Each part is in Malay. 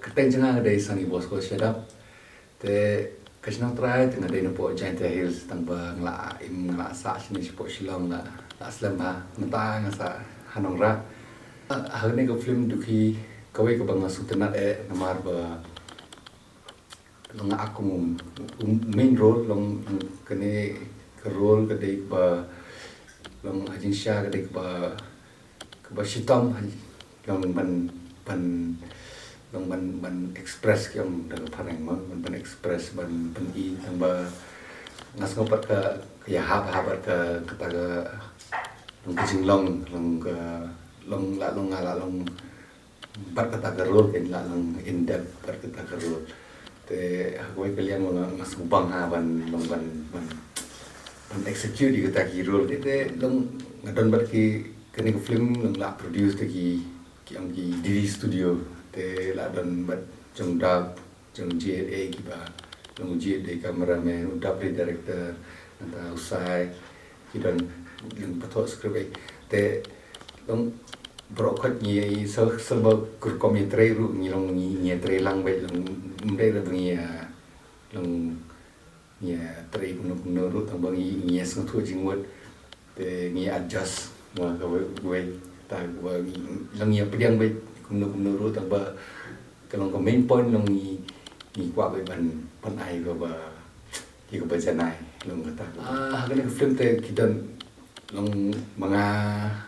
keteng cenga ada isang ibos ko sedap. Te kasnang try tengah ada po Giant Hills tang ba ngla im ngla sa sini po Shillong la aslam ba mata ngasa hanong ra. Hagne ko film duki kawai ko bang sutenat namar ba long aku main role long kene ke role ke dei ba long hajin sha ke dei ba shitam long ban long ban express yang dalam parang ban express ban i yang ba ngas ngopat ke ya habat ke kata long kecing long ke long ngala long bat kata ke role ke la long in depth bat kata ke role te aku kalian ngas ubang ban long ban execute di kata ki role te long ngadon bat ki kene ke film long la produce te ki ang ki diri studio te la don bat jong dab jong JA ki ba long JA cameraman dab director nanta usai ki don long patok script te long brokot ni serba kur komentre ru ni long ni tre lang bai long mdai ra bangi long ni tre kuno ru tang bangi ni sang thu jingwat te ni adjust ma ka bai ta ba long ni pediang bai kuno ru tang ba kalong ko main point long ni kwa bai ban ai ko ba ki ko ba janai long kata kene film te kidan long mga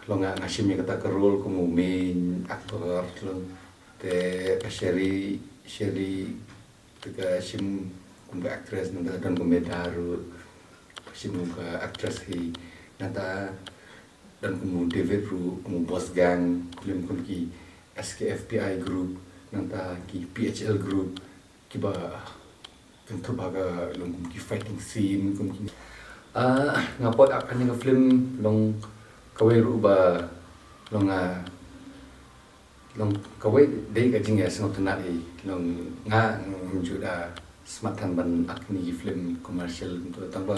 long ngasim yang kata ke role ko main aktor long te Sherry teka sim kumba actress nanda dan komedaru sim kumba actress hi nanda dan kumu David Ru kumu Boss Gang kulim ki SKFPI group nanda ki PHL group ki ba tentu baga long ki fighting scene kum ki ngapot akan yang film long kawai ruba long kawai dei ka jinga sing tunat long nga juda smatan ban akni film commercial untuk tambah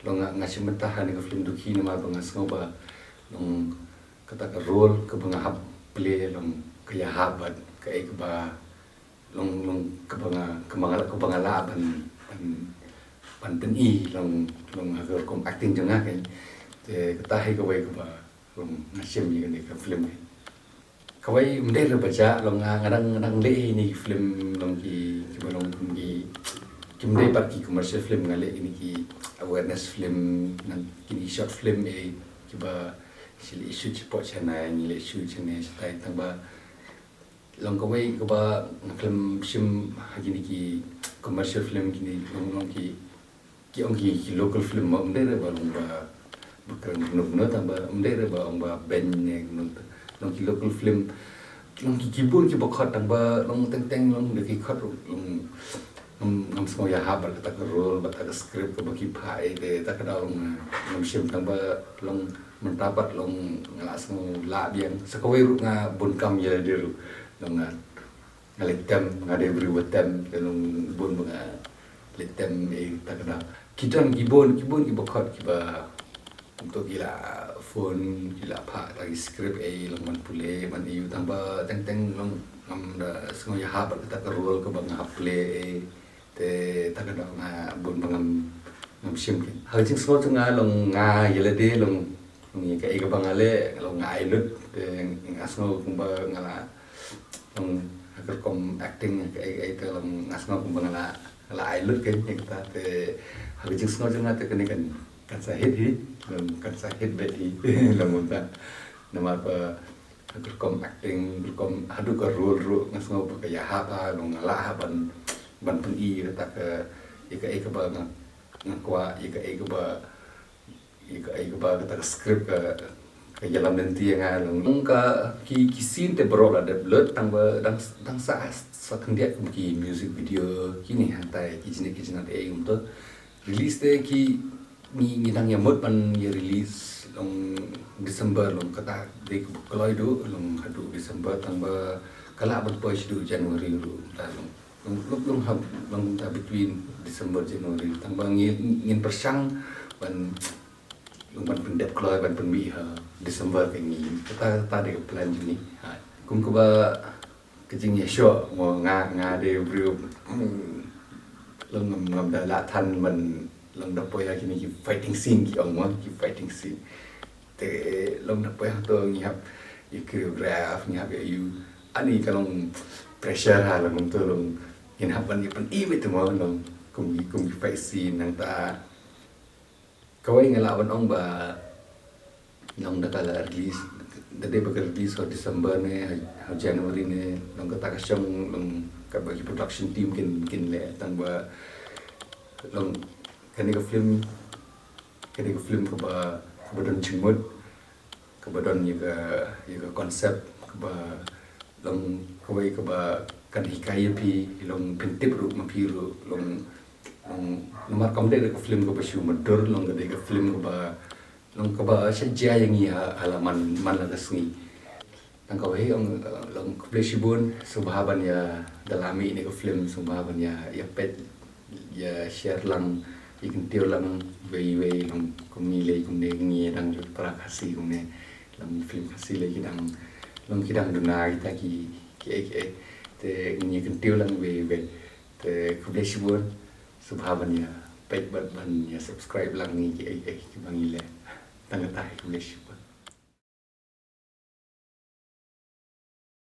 long nga simentahan ni film duki nama bang ngoba long kata ka role ke bang hab play long kaya habat kai ke ba long ke bang ala ban i long agar kom acting janga kan te kata hai kawai ke ba long ngasim ni kan film ni kawai mendai le baca long ngadang le ni film long ki long ki mendai par ki commercial film ngale ini ki awareness film nan kini short film ki ba sili issue support chana ni le issue chane sai tang ba long kawai ke ba film sim hagi ni ki commercial film kini long ki ong ki local film mendai le ba long ba bukan no tambah mendai le ba ong ba band ni long ki local film long ki kibun ki bokhat tang ba long teng long de ki khat long ngam semua ya habar kata ke role bata ke script ke bagi pai de ta ka long sim tang ba long mentapat long ngalas mo la biang sakawai ru nga bun kam ya de ru long ngaletem ngade beri wetem long bun nga letem ta ka kitan kibun ki bokhat ki ba untuk gila phone gila pak lagi skrip long man pule man iu tambah teng long ngam da semua ya habar kita ke role ke bang play te ta ka bun ngam sim ki ha jing semua tengah long nga yele de long ni ka e bang ale long ngai lut te ngasno kumba ngala long agar kom acting ka e te long ngasno kumba ngala ai lut ke kita te ha jing semua tengah te kan sahid kan sahid beti lamunta nama apa kom acting kom hadu ka role ngasno ka ya haba long ngala ban pun i kata ke ika ba ngakwa ika ba kata ke script ke jalan nanti yang long ka ki scene te bro ada blood tang sa kendia ki music video kini hantai ki jina te untuk release te ki ni dang yang mod pan ye release long December long kata de keloi do long hadu December tangba kala ban push do January ru long hab long between December January tangba ngin persang ban long ban pendep keloi ban penmi ha December ke ni kata de plan ni kum ko ba kecing ya show mo nga de bro long ngam da la than man long da poya kini ki fighting scene ki ong mo ki fighting scene te long da poya to ngi hap you choreograph ngi hap you ani kalong pressure ha long to long in hap ban pan i mit mo long kum fight scene nang ta kawai ngala ban ong ba long da kala release Dede bakal release December ne, January ne, long kata kasyang long kabagi production team kin le tang ba long kani ka film ka ba don chimut ka ba don juga konsep ka ba long kawai ka ba kan hikaya pi long pentip ru mapiru long nomor kamde ka film ka ba shu madur long ka film ka ba long kaba saja yang halaman mana resmi tangkau he long kublesibun subhaban ya dalami ini ke film subhaban ya pet ya share lang ikan tiup lang way long kumile kumne ngi dang para kasih kumne lang film kasih lagi long kidang duna kita ki te ngi ikan tiup lang way te kublesibun subhaban ya pet ban ya subscribe lang ni ki bangile tangga tahi English